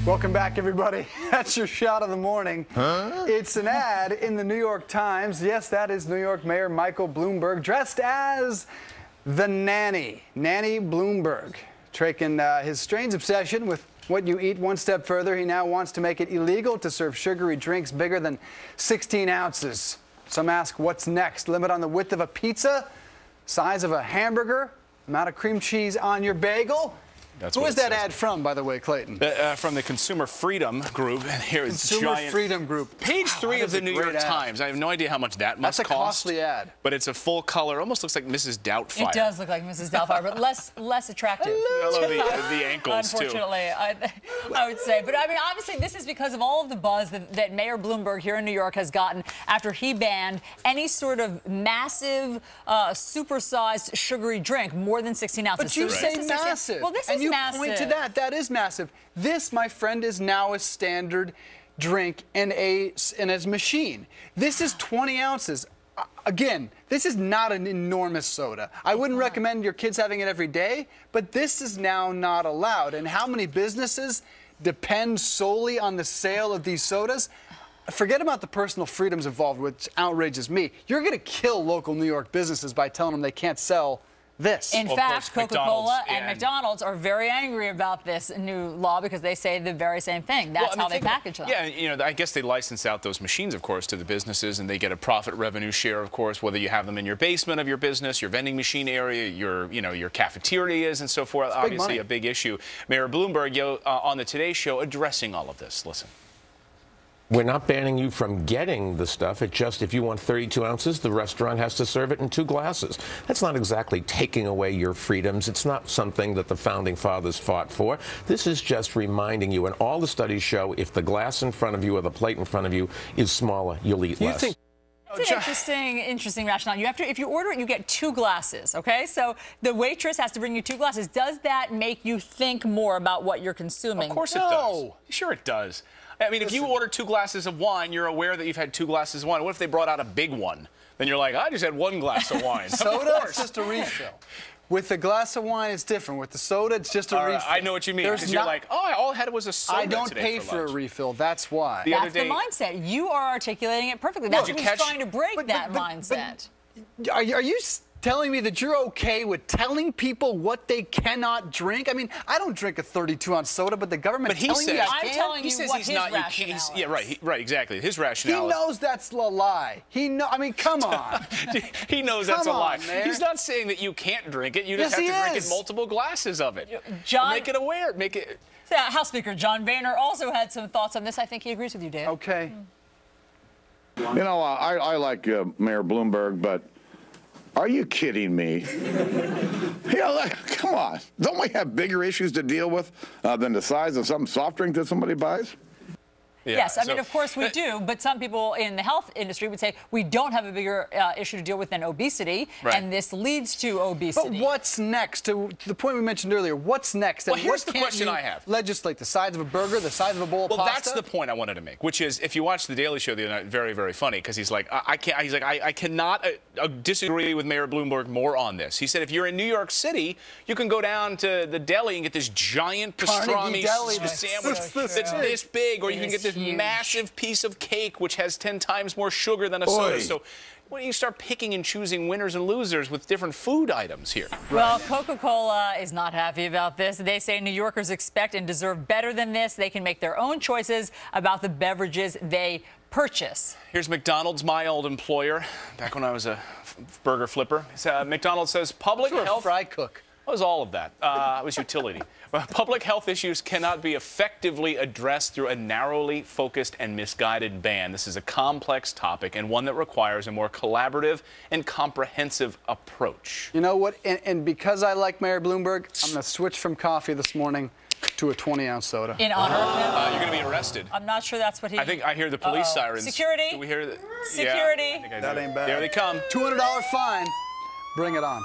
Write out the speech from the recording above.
Welcome back, everybody. That's your shot of the morning. It's an ad in the New York Times. Yes, that is New York Mayor Michael Bloomberg dressed as the nanny, Nanny Bloomberg. Taking his strange obsession with what you eat one step further, he now wants to make it illegal to serve sugary drinks bigger than 16 ounces. Some ask, what's next? Limit on the width of a pizza, size of a hamburger, amount of cream cheese on your bagel? Who is that ad from, by the way, Clayton? From the Consumer Freedom Group. And here is Consumer Freedom Group. Page 3 of the New York Times. I have no idea how much that must cost. That's a costly ad. But it's a full color. Almost looks like Mrs. Doubtfire. It does look like Mrs. Doubtfire, but less attractive. Hello, the ankles, unfortunately, I would say. But I mean, obviously, this is because of all of the buzz that Mayor Bloomberg here in New York has gotten after he banned any sort of massive, supersized sugary drink more than 16 ounces. But you say massive. Well, this is massive. And you point to that. That is massive. This, my friend, is now a standard drink in a machine. This is 20 ounces. Again, this is not an enormous soda. I wouldn't recommend your kids having it every day, but this is now not allowed. And how many businesses depend solely on the sale of these sodas? Forget about the personal freedoms involved, which outrages me. You're going to kill local New York businesses by telling them they can't sell this. In fact, Coca-Cola and McDonald's are very angry about this new law because they say the very same thing. That's how they package them. Yeah, you know, I guess they license out those machines, of course, to the businesses, and they get a profit revenue share, of course, whether you have them in your basement of your business, your vending machine area, your cafeterias, and so forth. Obviously, a big issue. Mayor Bloomberg on the Today Show addressing all of this. Listen. We're not banning you from getting the stuff. It's just if you want 32 ounces, the restaurant has to serve it in 2 glasses. That's not exactly taking away your freedoms. It's not something that the Founding Fathers fought for. This is just reminding you, and all the studies show, if the glass in front of you or the plate in front of you is smaller, you'll eat less. It's an interesting rationale. If you order it, you get 2 glasses, okay? So the waitress has to bring you 2 glasses. Does that make you think more about what you're consuming? Of course it does. Sure it does. I mean, if you order 2 glasses of wine, you're aware that you've had 2 glasses of wine. What if they brought out a big one? Then you're like, I just had 1 glass of wine. Soda, it's just a refill. With the glass of wine, it's different. With the soda, it's just a refill. I know what you mean, because you're like, oh, all I had was a soda. I don't pay for a refill. That's why. That's the mindset. You are articulating it perfectly. That's who's trying to break that mindset. Are you telling me that you're okay with telling people what they cannot drink? I mean, I don't drink a 32-ounce soda, but the government telling me I can? I'm telling you what his rationale is. Yeah, right, exactly. His rationale. He knows that's a lie. I mean, come on. He knows that's a lie. He's not saying that you can't drink it. You just have to drink in multiple glasses of it. John, make it aware. Make it. House Speaker John Boehner also had some thoughts on this. I think he agrees with you, Dave. Okay. You know, I like Mayor Bloomberg, but are you kidding me? Come on. Don't we have bigger issues to deal with than the size of some soft drink that somebody buys? Yeah, yes, I mean, of course we do, but some people in the health industry would say we don't have a bigger issue to deal with than obesity, and this leads to obesity. But what's next? To the point we mentioned earlier, what's next? Well, here's the question I have. Legislate the size of a burger, the size of a bowl of pasta? Well, that's the point I wanted to make, which is, if you watch The Daily Show the other night, very, very funny, because he's like, I cannot disagree with Mayor Bloomberg more on this. He said, if you're in New York City, you can go down to the deli and get this giant pastrami sandwich that's this big, or you can get this massive piece of cake which has 10 times more sugar than a soda. So when you start picking and choosing winners and losers with different food items here? Well, Coca-Cola is not happy about this. They say New Yorkers expect and deserve better than this. They can make their own choices about the beverages they purchase. Here's McDonald's, my old employer, back when I was a burger flipper. McDonald's says public health. Fry cook. What was all of that? It was utility. Public health issues cannot be effectively addressed through a narrowly focused and misguided ban. This is a complex topic and one that requires a more collaborative and comprehensive approach. You know what? And because I like Mayor Bloomberg, I'm going to switch from coffee this morning to a 20-ounce soda. In honor of him? You're going to be arrested. I'm not sure that's what he... I think I hear the police sirens. Security? Do we hear the... Security? Yeah, that ain't bad. There they come. $200 fine. Bring it on.